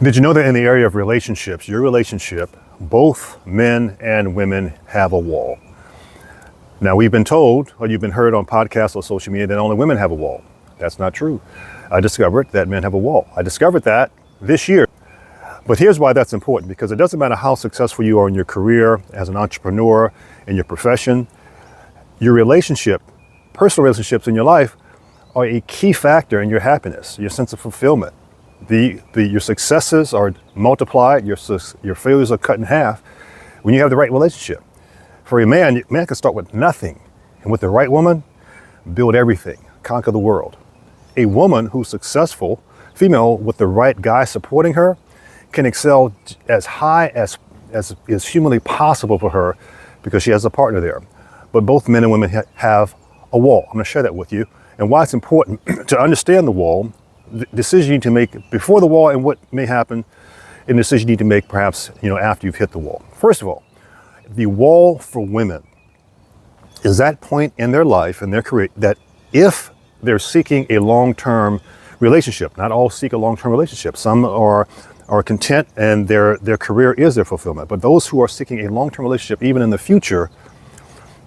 Did you know that in the area of relationships, your relationship, both men and women have a wall? Now, we've been told, or you've been heard on podcasts or social media, that only women have a wall. That's not true. I discovered that men have a wall. I discovered that this year. But here's why that's important, because it doesn't matter how successful you are in your career, as an entrepreneur, in your profession, your relationship, personal relationships in your life are a key factor in your happiness, your sense of fulfillment. Your successes are multiplied, your failures are cut in half when you have the right relationship. For a man can start with nothing, and with the right woman, build everything, conquer the world. A woman who's successful, female with the right guy supporting her, can excel as high as is humanly possible for her because she has a partner there. But both men and women have a wall. I'm going to share that with you, and why it's important to understand the wall, the decision you need to make before the wall, and what may happen, and the decision you need to make perhaps after you've hit the wall. First of all, the wall for women is that point in their life and their career that if they're seeking a long-term relationship, not all seek a long-term relationship. Some are content and their career is their fulfillment. But those who are seeking a long-term relationship, even in the future,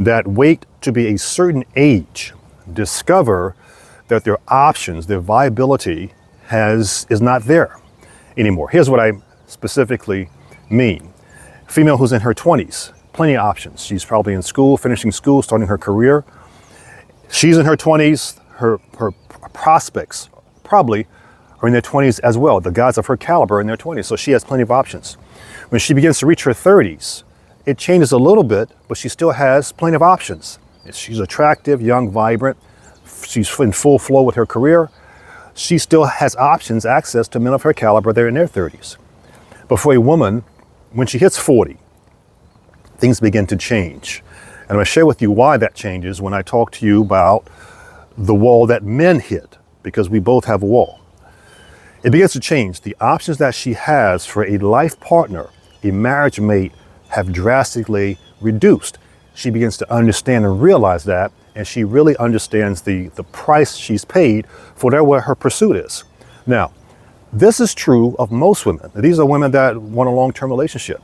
that wait to be a certain age, discover that their options, their viability is not there anymore. Here's what I specifically mean. Female who's in her 20s, plenty of options. She's probably in school, finishing school, starting her career. She's in her 20s, her prospects probably are in their 20s as well. The guys of her caliber are in their 20s, so she has plenty of options. When she begins to reach her 30s, it changes a little bit, but she still has plenty of options. She's attractive, young, vibrant. She's in full flow with her career. She still has options, access to men of her caliber. They're in their 30s. But for a woman, when she hits 40, things begin to change. And I'm going to share with you why that changes when I talk to you about the wall that men hit, because we both have a wall. It begins to change. The options that she has for a life partner, a marriage mate, have drastically reduced. She begins to understand and realize that, and she really understands the price she's paid for what her pursuit is. Now, this is true of most women. These are women that want a long-term relationship,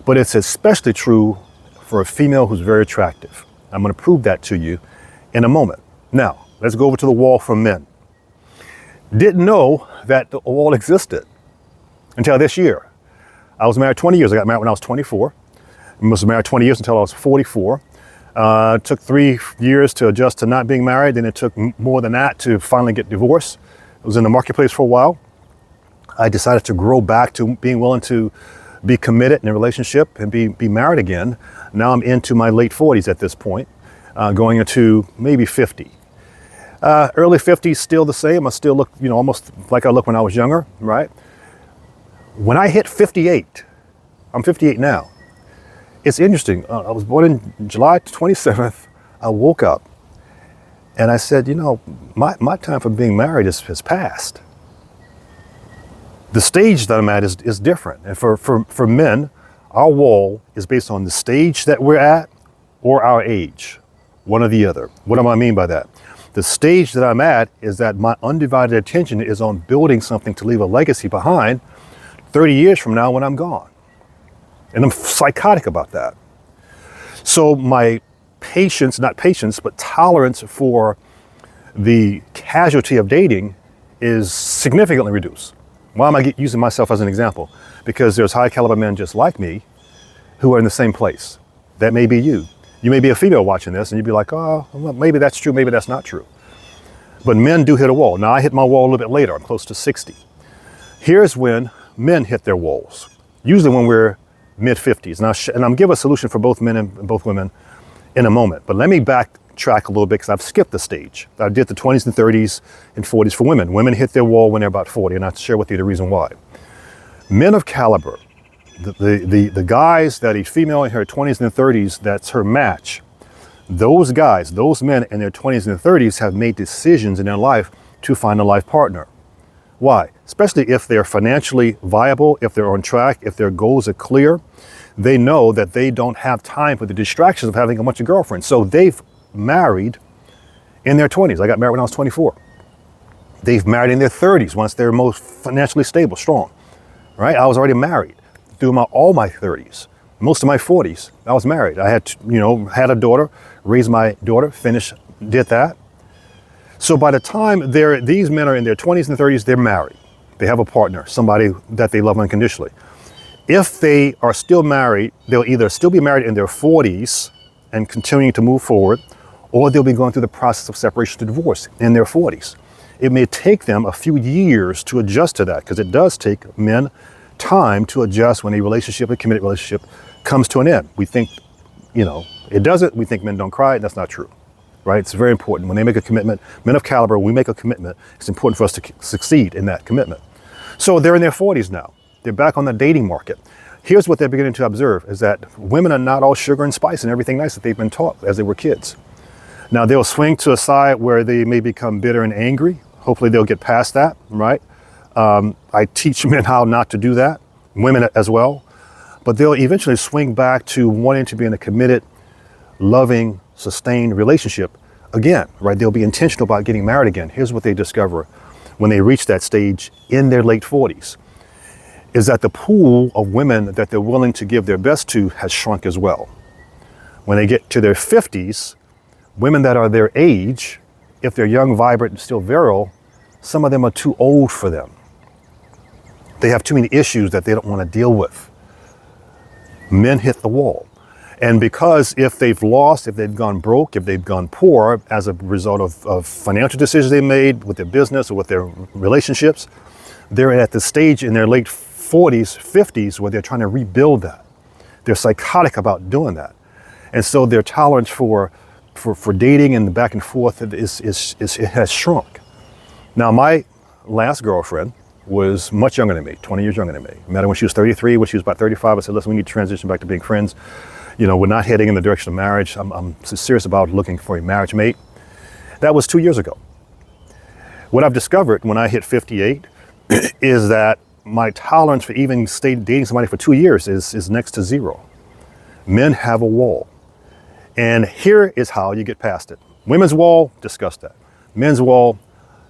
but it's especially true for a female who's very attractive. I'm going to prove that to you in a moment. Now, let's go over to the wall for men. Didn't know that the wall existed until this year. I was married 20 years. I got married when I was 24. I was married 20 years until I was 44. It took 3 years to adjust to not being married. Then it took more than that to finally get divorced. I was in the marketplace for a while. I decided to grow back to being willing to be committed in a relationship and be married again. Now I'm into my late 40s at this point, going into maybe 50. Early 50s, still the same. I still look, almost like I looked when I was younger, right? When I hit 58, I'm 58 now. It's interesting. I was born in July 27th. I woke up and I said, my time for being married has passed. The stage that I'm at is different. And for men, our wall is based on the stage that we're at or our age, one or the other. What do I mean by that? The stage that I'm at is that my undivided attention is on building something to leave a legacy behind 30 years from now when I'm gone. And I'm psychotic about that. So my patience, not patience, but tolerance for the casualty of dating is significantly reduced. Why am I using myself as an example? Because there's high caliber men just like me who are in the same place. That may be you. You may be a female watching this and you'd be like, oh, well, maybe that's true, maybe that's not true. But men do hit a wall. Now I hit my wall a little bit later. I'm close to 60. Here's when men hit their walls. Usually when we're mid-50s. And I'm giving a solution for both men and both women in a moment. But let me backtrack a little bit because I've skipped the stage. I did the 20s and 30s and 40s for women. Women hit their wall when they're about 40, and I'll share with you the reason why. Men of caliber, the guys that a female in her 20s and 30s, that's her match, those guys, those men in their 20s and 30s have made decisions in their life to find a life partner. Why? Especially if they're financially viable, if they're on track, if their goals are clear, they know that they don't have time for the distractions of having a bunch of girlfriends. So they've married in their 20s. I got married when I was 24. They've married in their 30s once they're most financially stable, strong. right? I was already married through all my 30s. Most of my 40s, I was married. I had, had a daughter, raised my daughter, finished, did that. So by the time these men are in their 20s and 30s, they're married. They have a partner, somebody that they love unconditionally. If they are still married, they'll either still be married in their 40s and continuing to move forward, or they'll be going through the process of separation to divorce in their 40s. It may take them a few years to adjust to that, because it does take men time to adjust when a committed relationship comes to an end. We think, it doesn't. We think men don't cry. That's not true, right? It's very important. When they make a commitment, men of caliber, we make a commitment, it's important for us to succeed in that commitment. So they're in their 40s now. They're back on the dating market. Here's what they're beginning to observe, is that women are not all sugar and spice and everything nice that they've been taught as they were kids. Now they'll swing to a side where they may become bitter and angry. Hopefully they'll get past that, right? I teach men how not to do that, women as well. But they'll eventually swing back to wanting to be in a committed, loving, sustained relationship again, right? They'll be intentional about getting married again. Here's what they discover when they reach that stage in their late 40s, is that the pool of women that they're willing to give their best to has shrunk as well. When they get to their 50s, women that are their age, if they're young, vibrant, and still virile, some of them are too old for them. They have too many issues that they don't want to deal with. Men hit the wall. And because if they've gone broke, if they've gone poor as a result of financial decisions they made with their business or with their relationships, they're at the stage in their late 40s, 50s where they're trying to rebuild that. They're psychotic about doing that. And so their tolerance for dating and the back and forth it has shrunk. Now, my last girlfriend was much younger than me, 20 years younger than me. I met her when she was 33. When she was about 35, I said, listen, we need to transition back to being friends. We're not heading in the direction of marriage. I'm serious about looking for a marriage mate. That was 2 years ago. What I've discovered when I hit 58 is that my tolerance for even dating somebody for 2 years is next to zero. Men have a wall. And here is how you get past it. Women's wall, discuss that. Men's wall,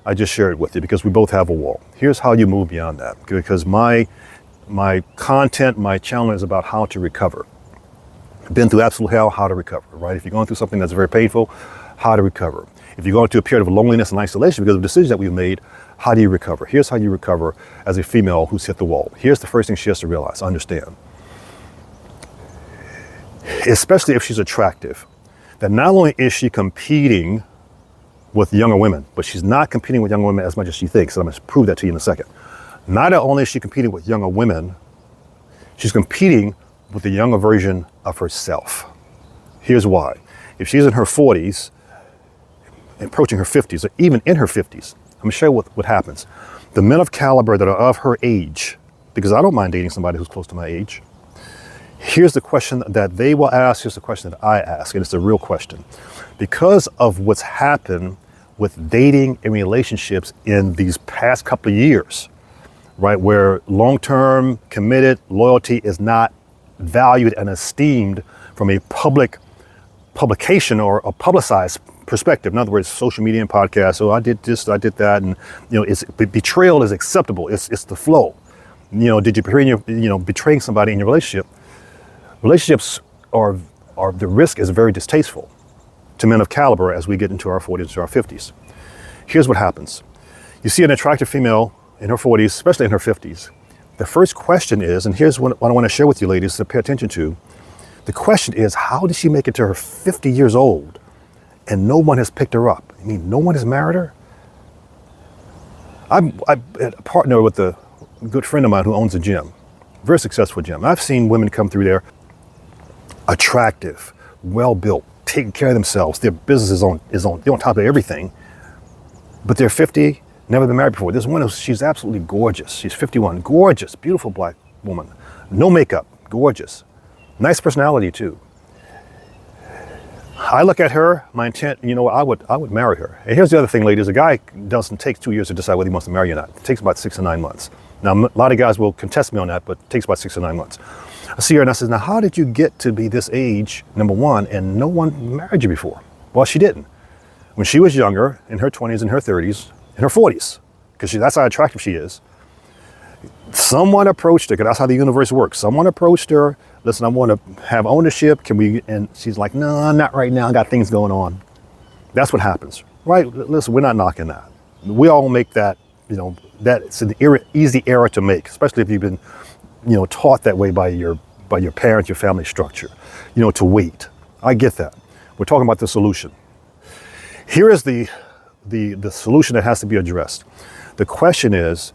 I just shared with you because we both have a wall. Here's how you move beyond that, because my content, my channel is about how to recover. Been through absolute hell, how to recover, right? If you're going through something that's very painful, how to recover. If you're going through a period of loneliness and isolation because of decisions that we've made, how do you recover? Here's how you recover as a female who's hit the wall. Here's the first thing she has to realize, understand. Especially if she's attractive, that not only is she competing with younger women, but she's not competing with younger women as much as she thinks. And I'm going to prove that to you in a second. Not only is she competing with younger women, she's competing with the younger version of herself. Here's why. If she's in her 40s, approaching her 50s, or even in her 50s, I'm going to show you what happens. The men of caliber that are of her age, because I don't mind dating somebody who's close to my age, here's the question that they will ask, here's the question that I ask, and it's a real question. Because of what's happened with dating and relationships in these past couple of years, right, where long-term committed loyalty is not valued and esteemed from a publication or a publicized perspective. In other words, social media and podcasts. So I did this, I did that, and betrayal is acceptable. It's the flow. Did you betraying somebody in your relationship? Relationships are the risk is very distasteful to men of caliber as we get into our 40s to our 50s. Here's what happens. You see an attractive female in her 40s, especially in her 50s. The first question is, and here's what I want to share with you ladies to pay attention to. The question is, how did she make it to her 50 years old and no one has picked her up? I mean, no one has married her? I'm a partner with a good friend of mine who owns a gym, very successful gym. I've seen women come through there, attractive, well-built, taking care of themselves. Their business they're on top of everything, but they're 50, never been married before. There's one she's absolutely gorgeous. She's 51, gorgeous, beautiful black woman, no makeup, gorgeous, nice personality too. I look at her, my intent, I would marry her. And here's the other thing, ladies, a guy doesn't take 2 years to decide whether he wants to marry you or not. It takes about 6 to 9 months. Now, a lot of guys will contest me on that, but it takes about 6 to 9 months. I see her and I says, now how did you get to be this age, number one, and no one married you before? Well, she didn't. When she was younger, in her 20s, in her 30s, in her 40s, because that's how attractive she is, Someone approached her, because that's how the universe works. Someone approached her, listen, I want to have ownership. Can we? And she's like, no, not right now. I got things going on. That's what happens, right? Listen, we're not knocking that. We all make that, that's an easy error to make, especially if you've been, taught that way by your parents, your family structure, to wait. I get that. We're talking about the solution. Here is the solution that has to be addressed. The question is,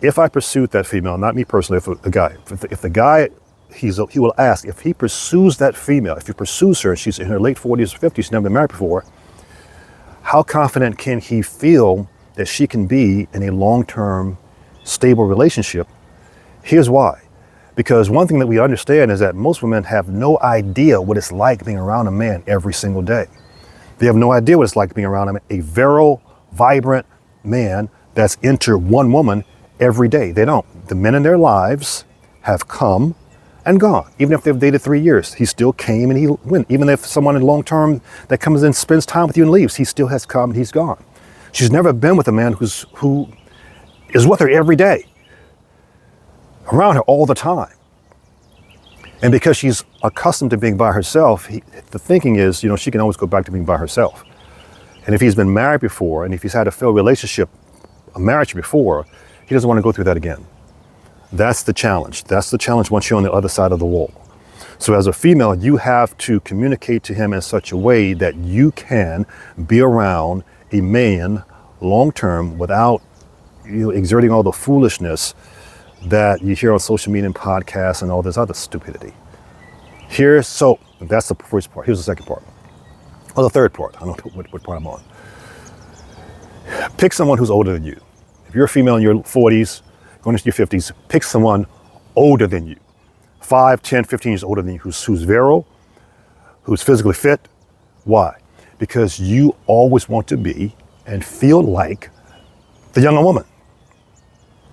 if I pursued that female, not me personally, if the guy, he will ask, if he pursues that female, if he pursues her, and she's in her late 40s or 50s, she's never been married before, how confident can he feel that she can be in a long-term, stable relationship? Here's why. Because one thing that we understand is that most women have no idea what it's like being around a man every single day. They have no idea what it's like being around a virile, vibrant man that's into one woman every day. They don't. The men in their lives have come and gone. Even if they've dated 3 years, he still came and he went. Even if someone in long term that comes in, spends time with you and leaves, he still has come and he's gone. She's never been with a man who is with her every day, around her all the time. And because she's accustomed to being by herself, the thinking is, she can always go back to being by herself. And if he's been married before, and if he's had a failed relationship, a marriage before, he doesn't want to go through that again. That's the challenge. That's the challenge once you're on the other side of the wall. So as a female, you have to communicate to him in such a way that you can be around a man long-term without exerting all the foolishness that you hear on social media and podcasts and all this other stupidity. So that's the first part. Here's the second part. Or the third part. I don't know what part I'm on. Pick someone who's older than you. If you're a female in your 40s, going into your 50s, pick someone older than you. 5, 10, 15 years older than you, who's virile, who's physically fit. Why? Because you always want to be and feel like the younger woman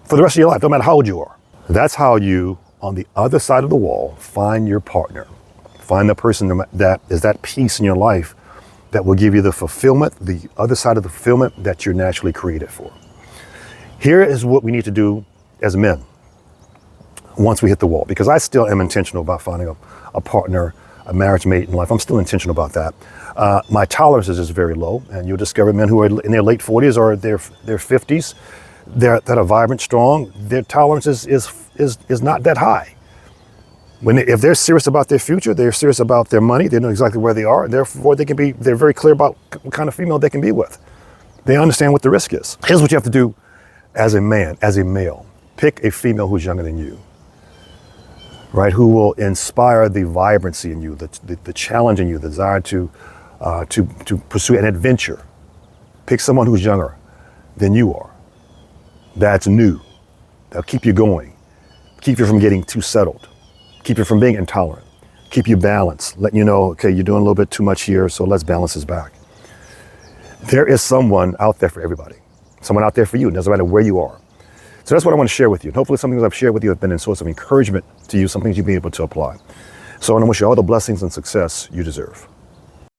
for the rest of your life, no matter how old you are. That's how you, on the other side of the wall, find your partner. Find the person that is that piece in your life that will give you the fulfillment, the other side of the fulfillment that you're naturally created for. Here is what we need to do as men once we hit the wall, because I still am intentional about finding a partner, a marriage mate in life. I'm still intentional about that. My tolerance is just very low, and you'll discover men who are in their late 40s or their 50s that are vibrant, strong. Their tolerance is not that high. If they're serious about their future, they're serious about their money. They know exactly where they are, and therefore they're very clear about what kind of female they can be with. They understand what the risk is. Here's what you have to do as a man, as a male. Pick a female who's younger than you, right? Who will inspire the vibrancy in you, the challenge in you, the desire to pursue an adventure. Pick someone who's younger than you are. That's new. That'll keep you going. Keep you from getting too settled. Keep you from being intolerant. Keep you balanced. Letting you know, okay, you're doing a little bit too much here, so let's balance this back. There is someone out there for everybody. Someone out there for you. It doesn't matter where you are. So that's what I want to share with you. And hopefully some things I've shared with you have been a source of encouragement to you, some things you'll be able to apply. So I want to wish you all the blessings and success you deserve.